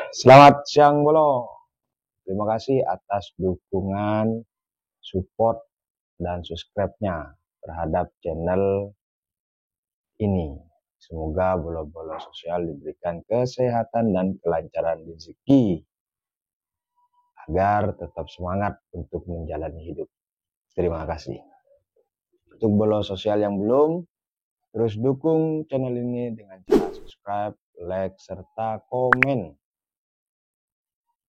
Selamat siang Bolo. Terima kasih atas dukungan, support, dan subscribe-nya terhadap channel ini. Semoga Bolo-Bolo Sosial diberikan kesehatan dan kelancaran rezeki agar tetap semangat untuk menjalani hidup. Terima kasih. Untuk Bolo Sosial yang belum, terus dukung channel ini dengan cara subscribe, like, serta komen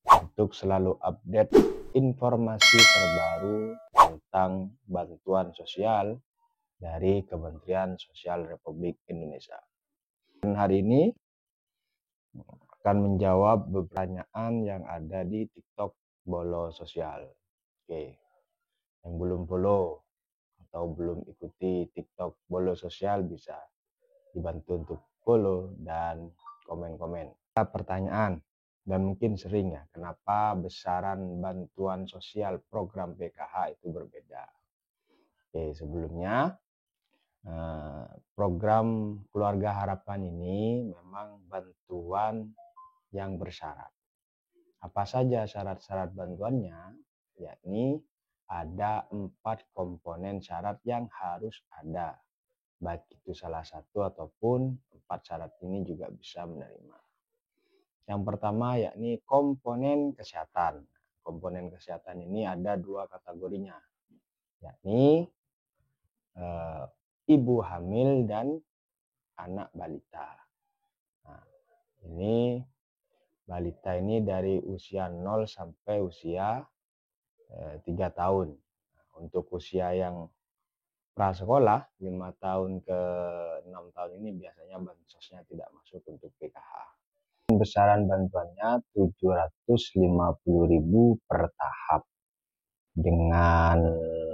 untuk selalu update informasi terbaru tentang bantuan sosial dari Kementerian Sosial Republik Indonesia. Dan hari ini akan menjawab beberapa pertanyaan yang ada di TikTok Bolo Sosial. Oke, yang belum follow atau belum ikuti TikTok Bolo Sosial bisa dibantu untuk follow dan komen-komen. Pertanyaan dan mungkin sering ya, kenapa besaran bantuan sosial program PKH itu berbeda? Oke, sebelumnya program Keluarga Harapan ini memang bantuan yang bersyarat. Apa saja syarat-syarat bantuannya? Yakni ada 4 komponen syarat yang harus ada. Baik itu salah satu ataupun 4 syarat ini juga bisa menerima. Yang pertama yakni komponen kesehatan. Komponen kesehatan ini ada 2 kategorinya, yakni ibu hamil dan anak balita. Nah, ini balita ini dari usia 0 sampai usia 3 tahun. Untuk usia yang prasekolah 5 tahun ke 6 tahun ini biasanya bansosnya tidak masuk untuk PKH. Besaran bantuannya 750.000 per tahap dengan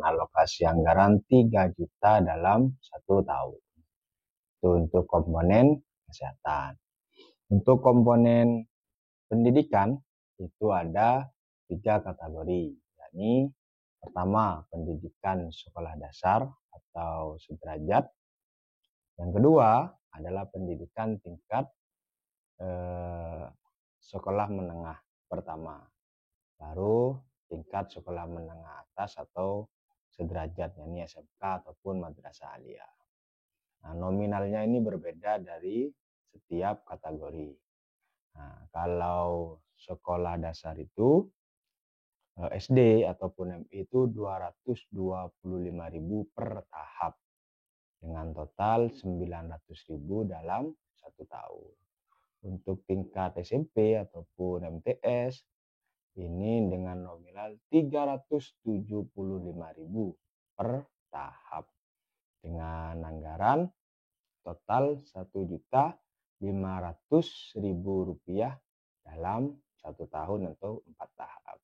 alokasi anggaran 3 juta dalam 1 tahun. Itu untuk komponen kesehatan. Untuk komponen pendidikan itu ada 3 kategori, yakni pertama pendidikan sekolah dasar atau sederajat. Yang kedua adalah pendidikan tingkat sekolah menengah pertama, baru tingkat sekolah menengah atas atau sederajat, yakni SMK ataupun madrasah aliyah. Nah, nominalnya ini berbeda dari setiap kategori. Nah, kalau sekolah dasar itu SD ataupun MI itu 225.000 per tahap dengan total 900.000 dalam 1 tahun. Untuk tingkat SMP ataupun MTS ini dengan nominal 375.000 per tahap dengan anggaran total 1.500.000 rupiah dalam 1 tahun atau 4 tahap.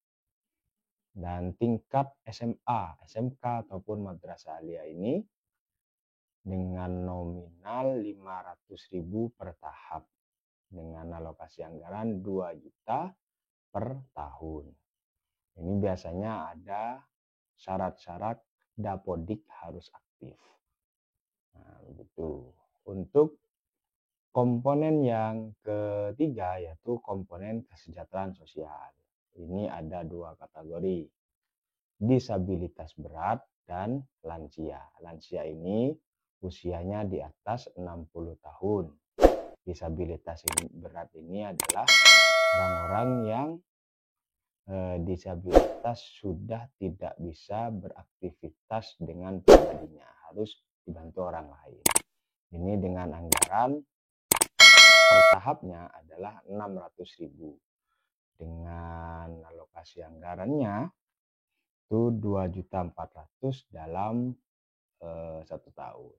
Dan tingkat SMA, SMK ataupun madrasah aliyah ini dengan nominal 500.000 per tahap dengan alokasi anggaran 2 juta per tahun. Ini biasanya ada syarat-syarat dapodik harus aktif. Nah, begitu. Untuk komponen yang ketiga yaitu komponen kesejahteraan sosial. Ini ada 2 kategori, disabilitas berat dan lansia. Lansia ini usianya di atas 60 tahun. Disabilitas berat ini adalah orang-orang yang disabilitas sudah tidak bisa beraktivitas dengan pribadinya, harus dibantu orang lain. Ini dengan anggaran per tahapnya adalah 600.000 dengan alokasi anggarannya itu 2.400.000 dalam 1 tahun.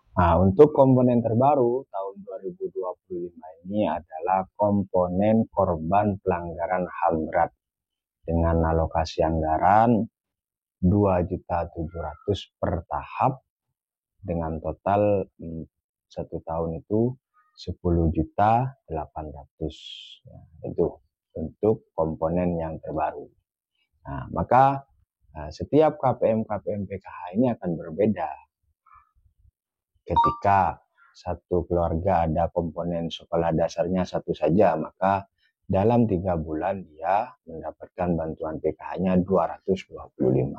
Nah, untuk komponen terbaru tahun 2025 ini adalah komponen korban pelanggaran HAM berat dengan alokasi anggaran 2.700.000 per tahap dengan total 1 tahun itu 10.800.000. Ya, itu untuk komponen yang terbaru. Nah, maka setiap KPM PKH ini akan berbeda. Ketika satu keluarga ada komponen sekolah dasarnya satu saja, maka dalam 3 bulan dia mendapatkan bantuan PKH-nya 225.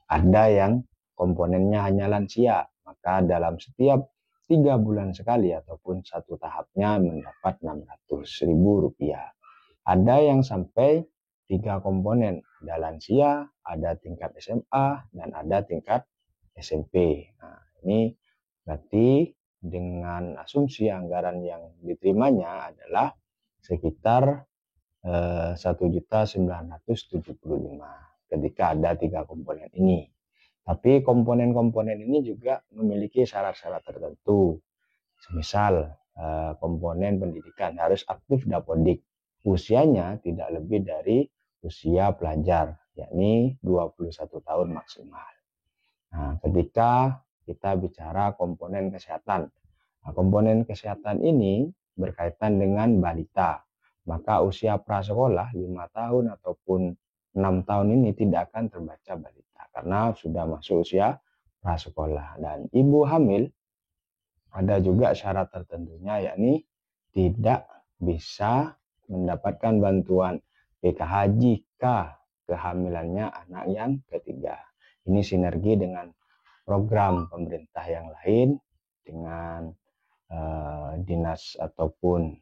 Ada yang komponennya hanya lansia, maka dalam setiap 3 bulan sekali ataupun satu tahapnya mendapat Rp600.000. Ada yang sampai 3 komponen, ada lansia, ada tingkat SMA, dan ada tingkat SMP. Nah, ini berarti dengan asumsi anggaran yang diterimanya adalah sekitar 1.975.000 ketika ada 3 komponen ini. Tapi komponen-komponen ini juga memiliki syarat-syarat tertentu. Misal komponen pendidikan harus aktif Dapodik. Usianya tidak lebih dari usia pelajar, yakni 21 tahun maksimal. Nah, ketika kita bicara komponen kesehatan. Nah, komponen kesehatan ini berkaitan dengan balita. Maka usia prasekolah 5 tahun ataupun 6 tahun ini tidak akan terbaca balita karena sudah masuk usia prasekolah. Dan ibu hamil ada juga syarat tertentunya, yakni tidak bisa mendapatkan bantuan PKH jika kehamilannya anak yang ketiga. Ini sinergi dengan program pemerintah yang lain dengan dinas ataupun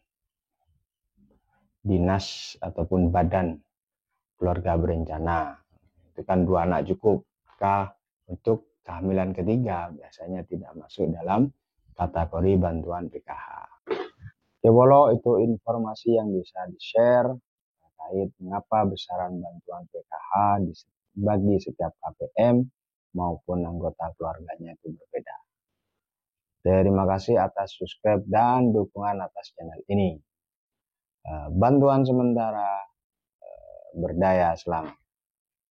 badan keluarga berencana. Itu kan 2 anak cukup. Maka untuk kehamilan ketiga biasanya tidak masuk dalam kategori bantuan PKH. Oke, Bolo, itu informasi yang bisa di-share terkait mengapa besaran bantuan PKH bagi setiap KPM maupun anggota keluarganya itu berbeda. Terima kasih atas subscribe dan dukungan atas channel ini. Bantuan sementara berdaya selamat.